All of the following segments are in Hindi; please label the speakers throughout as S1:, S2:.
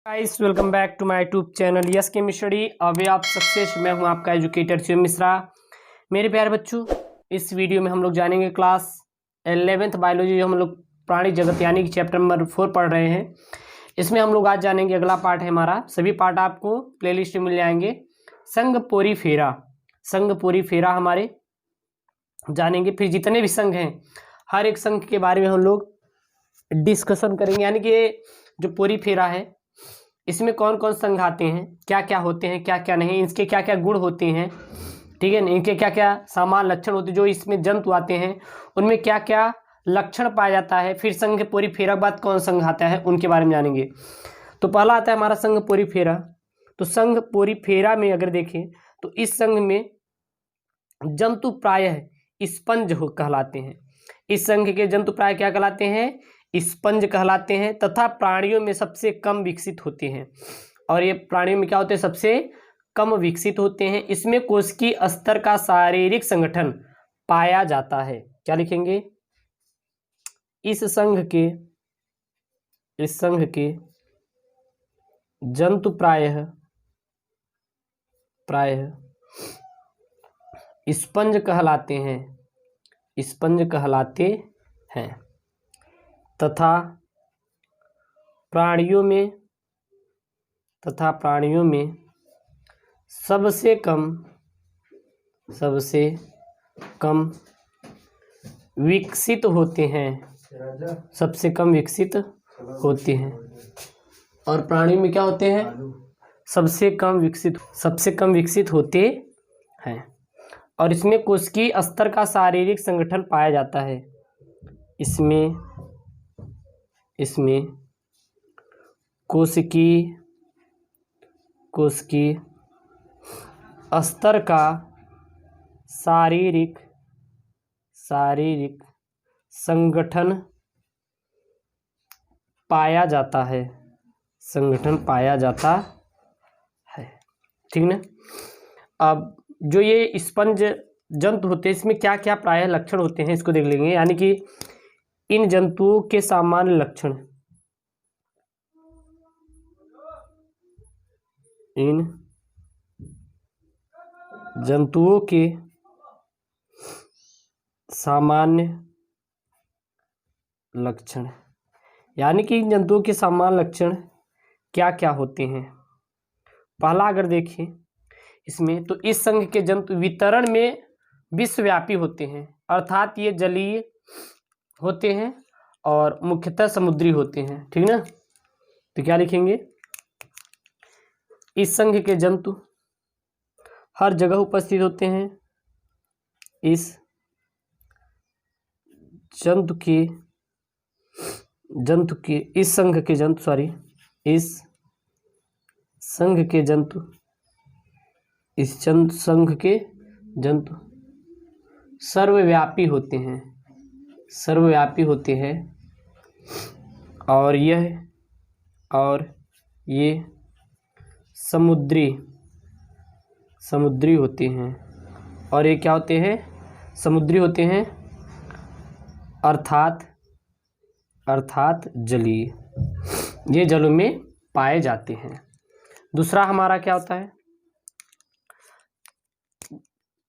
S1: Guys welcome back to my YouTube channel yes chemistry. अभी आप सक्सेस। मैं हूं आपका एजुकेटर शिव मिश्रा। मेरे प्यारे बच्चों, इस वीडियो में हम लोग जानेंगे क्लास 11th बायोलॉजी, जो हम लोग प्राणी जगत यानी कि चैप्टर नंबर 4 पढ़ रहे हैं। इसमें हम लोग आज जानेंगे, अगला पार्ट है हमारा। सभी पार्ट आपको प्लेलिस्ट में मिल जाएंगे। संघ पोरीफेरा, संघ पोरीफेरा हमारे जानेंगे। फिर जितने भी संघ हैं, हर एक संघ के बारे में हम लोग डिस्कशन करेंगे। यानी कि जो पोरीफेरा है, इसमें कौन कौन संघ आते हैं, क्या क्या होते हैं, क्या क्या नहीं, इसके क्या क्या गुण होते हैं, ठीक है ना, इनके क्या क्या सामान्य लक्षण होते हैं। जो इसमें जंतु आते हैं उनमें क्या क्या लक्षण पाया जाता है। फिर संघ पोरीफेरा के बाद कौन संघ आता है, उनके बारे में जानेंगे। तो पहला आता है हमारा संघ पोरीफेरा। तो संघ पोरीफेरा में अगर देखें तो इस संघ में जंतु प्रायः स्पंज कहलाते हैं। इस संघ के जंतु प्राय क्या कहलाते हैं, स्पंज कहलाते हैं, तथा प्राणियों में सबसे कम विकसित होते हैं। और ये प्राणियों में क्या होते हैं, सबसे कम विकसित होते हैं। इसमें कोशिकीय स्तर का शारीरिक संगठन पाया जाता है। क्या लिखेंगे, इस संघ के जंतु प्रायः स्पंज कहलाते हैं, स्पंज कहलाते हैं, तथा प्राणियों में सबसे कम विकसित होते हैं, सबसे कम विकसित होते हैं। और प्राणियों में क्या होते हैं, सबसे कम विकसित होते हैं। और इसमें कोशिकीय स्तर का शारीरिक संगठन पाया जाता है। इसमें कोशिकीय स्तर का शारीरिक संगठन पाया जाता है, ठीक ना। अब जो ये स्पंज जंतु होते हैं, इसमें क्या क्या प्रायः लक्षण होते हैं, इसको देख लेंगे। यानी कि इन जंतुओं के सामान्य लक्षण, इन जंतुओं के सामान्य लक्षण, यानी कि इन जंतुओं के सामान्य लक्षण क्या क्या होते हैं। पहला अगर देखें इसमें, तो इस संघ के जंतु वितरण में विश्वव्यापी होते हैं, अर्थात ये जलीय होते हैं और मुख्यतः समुद्री होते हैं, ठीक ना। तो क्या लिखेंगे, इस संघ के जंतु हर जगह उपस्थित होते हैं। इस संघ के जंतु सर्वव्यापी होते हैं, और ये समुद्री होते हैं। और ये क्या होते हैं, समुद्री होते हैं, अर्थात जलीय, ये जलों में पाए जाते हैं। दूसरा हमारा क्या होता है,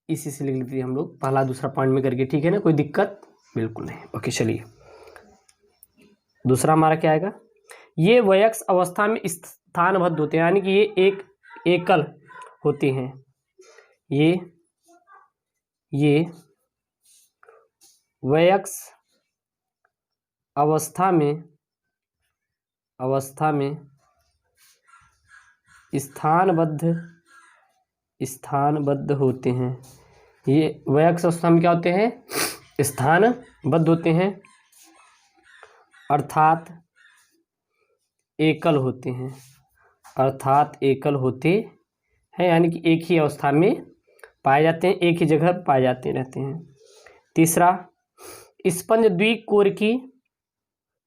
S1: इसी से लिख लेते हैं हम लोग, पहला दूसरा पॉइंट में करके, ठीक है ना, कोई दिक्कत बिल्कुल नहीं। ओके, चलिए दूसरा हमारा क्या आएगा, ये वयस्क अवस्था में स्थानबद्ध होते हैं, यानी कि ये एक एकल होते हैं। ये वयस्क अवस्था में स्थानबद्ध होते हैं। ये वयस्क अवस्था में क्या होते हैं, स्थानबद्ध होते हैं, अर्थात एकल होते हैं, यानी कि एक ही अवस्था में पाए जाते हैं, एक ही जगह पाए जाते रहते हैं। तीसरा, स्पंज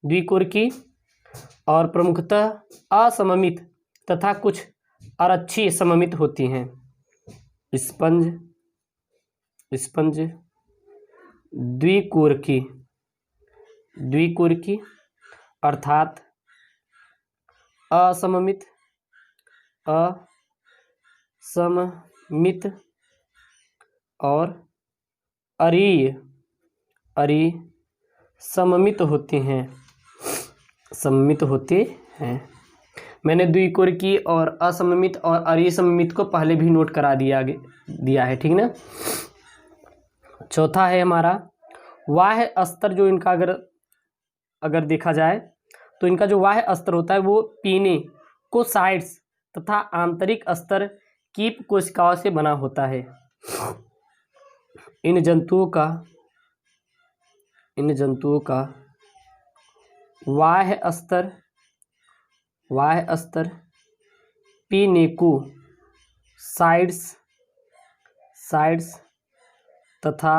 S1: द्विकोरकी और प्रमुखतः असममित तथा कुछ अरक्षीय सममित होती हैं। स्पंज द्विकोरकी अर्थात असममित, असममित और अरीय, अरीय सममित होते हैं, सममित होते हैं। मैंने द्विकोणीय और असममित और अरीय सममित को पहले भी नोट करा दिया है, ठीक ना। चौथा है हमारा बाह्य अस्तर, जो इनका अगर देखा जाए तो इनका जो बाह्य अस्तर होता है वो पीने को साइड्स तथा आंतरिक अस्तर कीप कोशिकाओं से बना होता है। इन जंतुओं का बाह्य अस्तर पीनेकु साइड्स तथा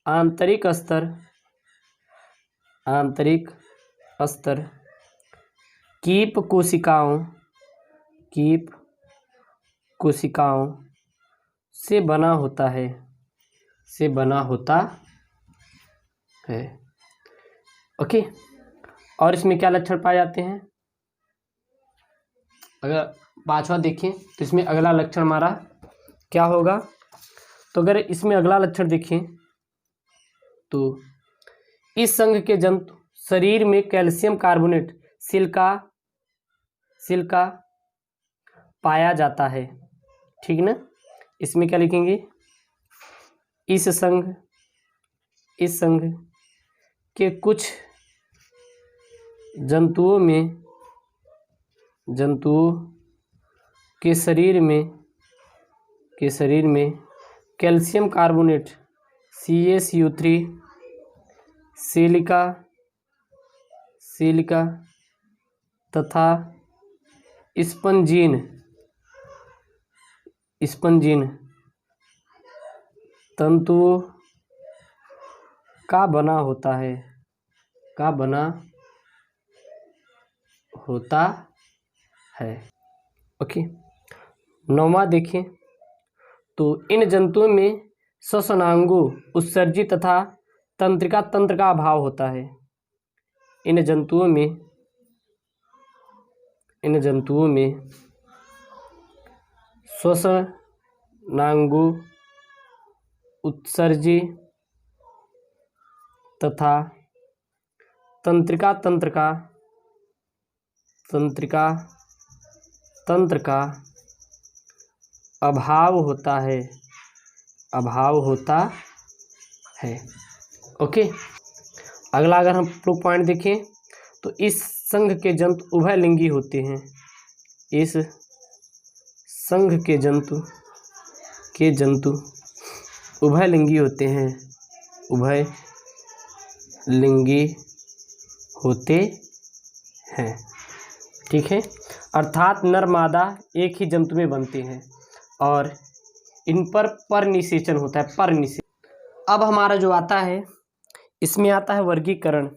S1: आंतरिक अस्तर कीप कोशिकाओं से बना होता है, ओके। और इसमें क्या लक्षण पाए जाते हैं, अगर पांचवा देखें तो इसमें अगला लक्षण हमारा क्या होगा। तो अगर इसमें अगला लक्षण देखें तो इस संघ के जंतु शरीर में कैल्शियम कार्बोनेट सिलिका पाया जाता है, ठीक ना। इसमें क्या लिखेंगे, इस संघ के कुछ जंतुओं के शरीर में कैल्शियम कार्बोनेट CaCO3 सिलिका तथा स्पंजीन तंतुओं का बना होता है, ओके। नौवां देखें तो इन जंतुओं में श्वसनांगों उत्सर्जित तथा तंत्रिका तंत्र का अभाव होता है। इन जंतुओं में श्वसनांगों उत्सर्जित तथा तंत्रिका तंत्र का अभाव होता है, ओके। अगला अगर हम लोग पॉइंट देखें तो इस संघ के जंतु उभयलिंगी होते हैं। इस संघ के जंतु उभयलिंगी होते हैं, ठीक है। अर्थात नर मादा एक ही जंतु में बनते हैं और इन पर परनिषेचन होता है, परनिषेचन। अब हमारा जो आता है इसमें आता है वर्गीकरण,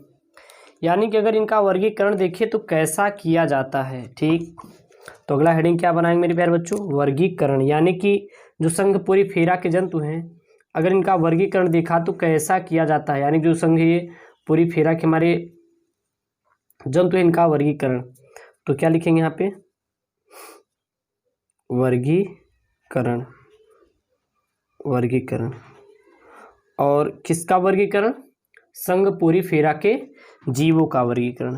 S1: यानी कि अगर इनका वर्गीकरण देखें तो कैसा किया जाता है, ठीक। तो अगला हेडिंग क्या बनाएंगे मेरे प्यारे बच्चों, वर्गीकरण। यानी कि जो संघ पोरीफेरा के जंतु हैं, अगर इनका वर्गीकरण देखा तो कैसा किया जाता है, यानी जो संघ ये पोरीफेरा के हमारे जंतु हैं इनका वर्गीकरण। तो क्या लिखेंगे यहाँ पे, वर्गीकरण। और किसका वर्गीकरण, संघ पोरीफेरा के जीवों का वर्गीकरण।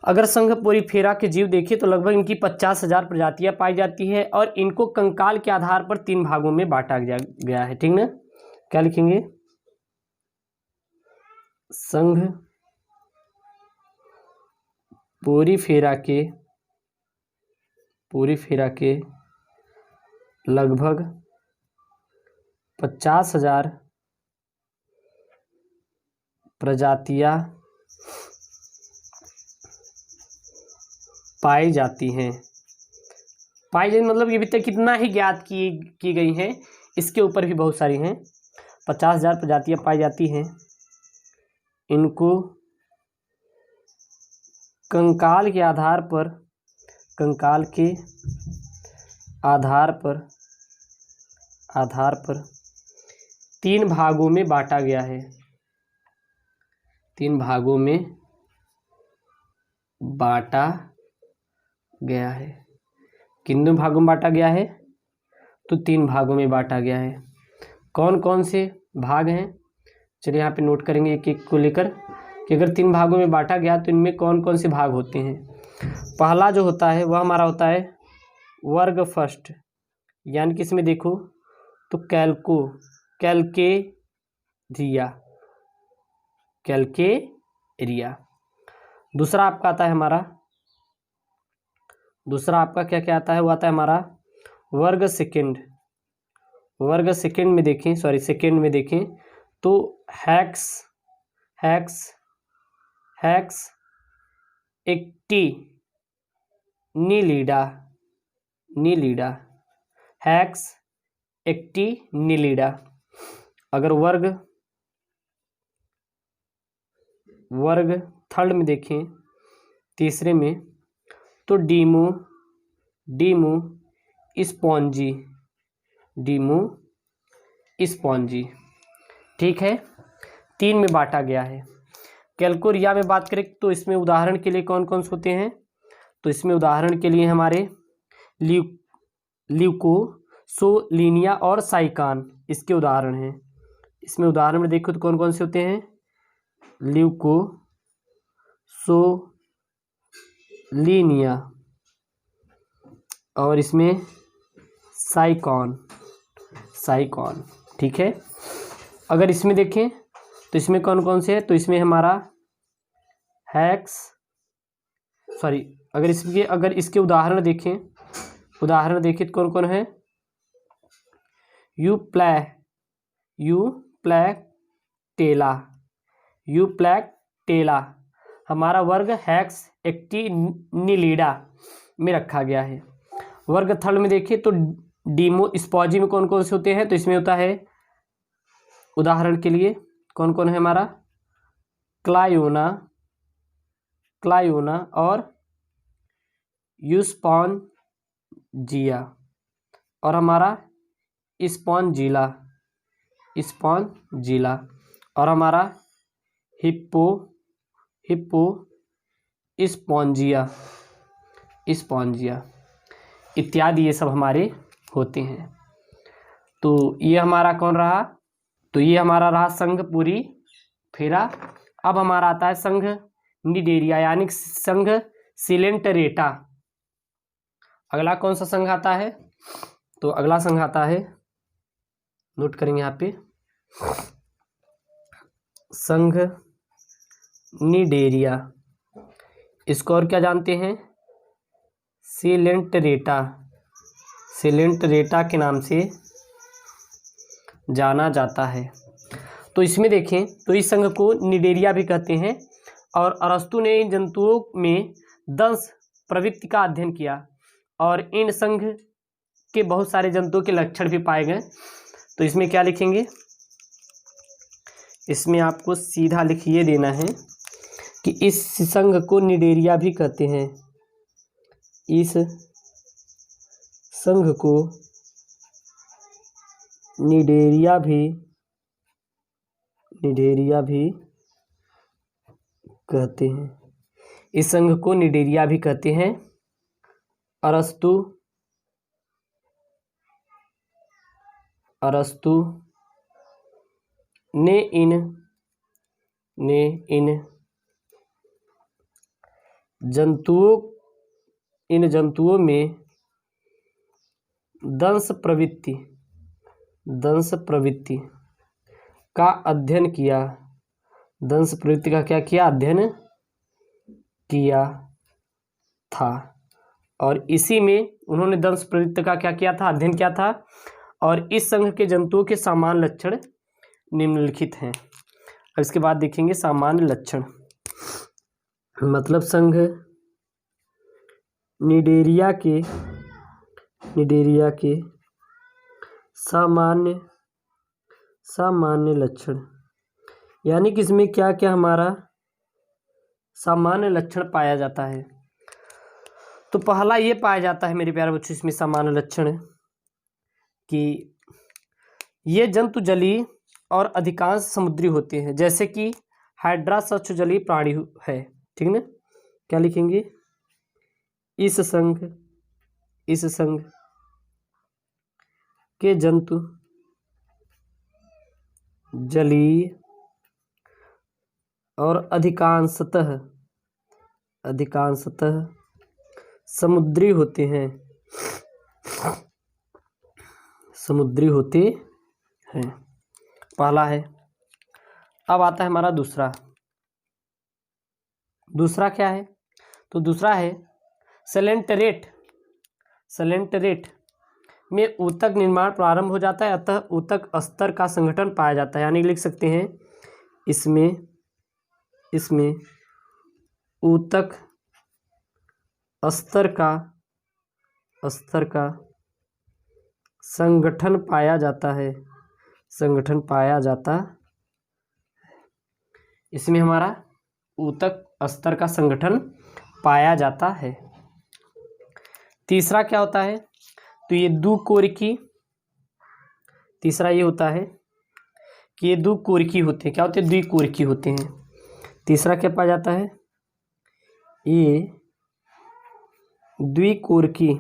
S1: अगर संघ पोरीफेरा के जीव देखें तो लगभग इनकी 50,000 प्रजातियां पाई जाती है और इनको कंकाल के आधार पर 3 भागों में बांटा गया है, ठीक ना। क्या लिखेंगे, संघ पोरीफेरा के लगभग 50,000 प्रजातियां पाई जाती हैं। मतलब ये भी तक कितना ही ज्ञात की गई हैं, इसके ऊपर भी बहुत सारी हैं। 50,000 प्रजातियां पाई जाती हैं। इनको कंकाल के आधार पर 3 भागों में बांटा गया है। 3 भागों में बांटा गया है। कितने भागों में बांटा गया है? तो 3 भागों में बांटा गया है। कौन कौन से भाग हैं? चलिए यहाँ पे नोट करेंगे एक एक को लेकर कि अगर 3 भागों में बांटा गया तो इनमें कौन कौन से भाग होते हैं। पहला जो होता है वह हमारा होता है वर्ग फर्स्ट, यानी कि इसमें देखो तो कैलकेरिया। दूसरा आपका आता है हमारा, दूसरा आपका क्या क्या आता है? वो आता है हमारा वर्ग सेकंड। सेकंड में देखें तो हेक्स एक्टिनिलीडा हेक्स एक्टिनिलीडा। अगर वर्ग थर्ड में देखें, तीसरे में, तो डीमू स्पॉन्जी। ठीक है, 3 में बांटा गया है। कैलकोरिया में बात करें तो इसमें उदाहरण के लिए कौन कौन से होते हैं? तो इसमें उदाहरण के लिए हमारे ल्यूकोसोलिनिया और साइकान इसके उदाहरण हैं। इसमें उदाहरण में देखो तो कौन कौन से होते हैं? ल्यूकोसोलिनिया और इसमें साइकॉन। ठीक है, अगर इसमें देखें तो इसमें कौन कौन से है? तो इसमें हमारा अगर इसके उदाहरण देखें तो कौन कौन है? यूप्लैक्टेला हमारा वर्ग हेक्स एक्टिनिलीडा में रखा गया है। वर्ग थर्ड में देखिए तो डीमोस्पॉजी में कौन कौन से होते हैं? तो इसमें होता है उदाहरण के लिए कौन कौन है हमारा? क्लायोना और यूस्पॉन्जिया और हमारा स्पॉन्जिला और हमारा हिप्पो स्पॉन्जिया इत्यादि ये सब हमारे होते हैं। तो ये हमारा कौन रहा? तो ये हमारा रहा संघ पूरी फेरा। अब हमारा आता है संघ निडेरिया यानी संघ सिलेंटरेटा। अगला कौन सा संघ आता है? तो अगला संघ आता है, नोट करेंगे यहाँ पे, संघ निडेरिया। इसको और क्या जानते हैं? सिलेंटरेटा के नाम से जाना जाता है। तो इसमें देखें तो इस संघ को निडेरिया भी कहते हैं और अरस्तु ने इन जंतुओं में दंश प्रवृत्ति का अध्ययन किया और इन संघ के बहुत सारे जंतुओं के लक्षण भी पाए गए। तो इसमें क्या लिखेंगे? इसमें आपको सीधा लिखिए देना है कि इस संघ को निडेरिया भी कहते हैं। इस संघ को निडेरिया भी कहते हैं। इस संघ को निडेरिया भी कहते हैं। अरस्तु ने इन जंतुओं में दंश प्रवृत्ति का अध्ययन किया। दंश प्रवृत्ति का क्या किया? अध्ययन किया था। और इसी में उन्होंने दंश प्रवृत्ति का क्या किया था? अध्ययन किया था। और इस संघ के जंतुओं के सामान्य लक्षण निम्नलिखित हैं। अब इसके बाद देखेंगे सामान्य लक्षण। मतलब संघ निडेरिया के सामान्य लक्षण, यानी कि इसमें क्या क्या हमारा सामान्य लक्षण पाया जाता है। तो पहला ये पाया जाता है मेरे प्यारे बच्चों इसमें सामान्य लक्षण कि ये जंतु जलीय और अधिकांश समुद्री होते हैं, जैसे कि हाइड्रा स्वच्छ जलीय प्राणी है। ठीक है, क्या लिखेंगे, इस संघ के जंतु जलीय और अधिकांशतः समुद्री होते हैं। पहला है। अब आता है हमारा दूसरा क्या है, तो दूसरा है सेलेंटरेट में ऊतक निर्माण प्रारंभ हो जाता है, अतः ऊतक अस्तर का संगठन पाया जाता है। यानी लिख सकते हैं इसमें ऊतक अस्तर का संगठन पाया जाता है। इसमें हमारा ऊतक अस्तर का संगठन पाया जाता है। तीसरा क्या होता है, तो ये द्विकोरिकी, तीसरा ये होता है कि ये द्विकोरिकी होते हैं। क्या होते हैं, द्विकोरिकी होते हैं। तीसरा क्या पाया जाता है, ये द्विकोरिकी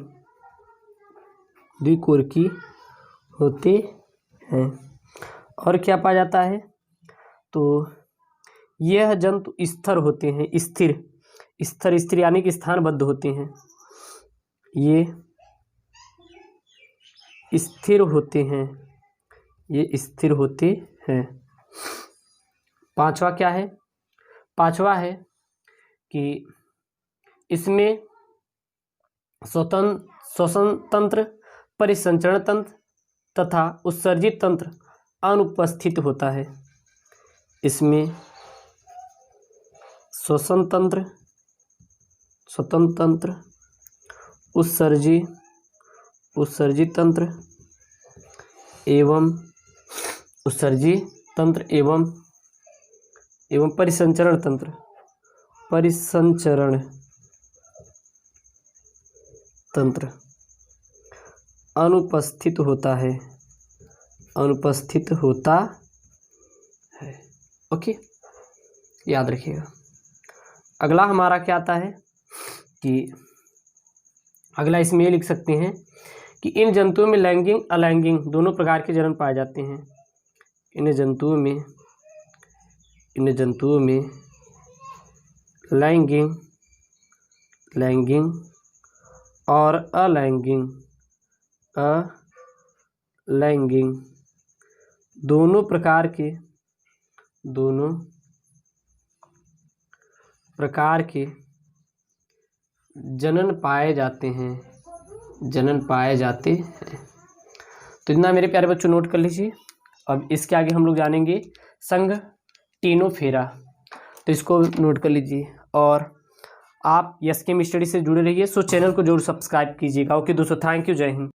S1: होते हैं। और क्या पाया जाता है, तो यह जंतु स्थिर होते हैं, स्थिर यानी कि स्थानबद्ध होते हैं। ये स्थिर होते हैं। पांचवा है कि इसमें श्वसन तंत्र, परिसंचरण तंत्र तथा उत्सर्जित तंत्र अनुपस्थित होता है। इसमें श्वसन तंत्र, उत्सर्जित तंत्र एवं परिसंचरण तंत्र अनुपस्थित होता है। ओके, याद रखिएगा। अगला हमारा क्या आता है कि अगला इसमें ये लिख सकते हैं कि इन जंतुओं में लैंगिक अलैंगिक दोनों प्रकार के जनन पाए जाते हैं। इन जंतुओं में लैंगिक और अलैंगिक दोनों प्रकार के जनन पाए जाते हैं। तो इतना मेरे प्यारे बच्चों नोट कर लीजिए। अब इसके आगे हम लोग जानेंगे संघ टिनोफेरा, तो इसको नोट कर लीजिए। और आप यस केम स्टडी से जुड़े रहिए, सो चैनल को जरूर सब्सक्राइब कीजिएगा। ओके दोस्तों, थैंक यू, जय हिंद।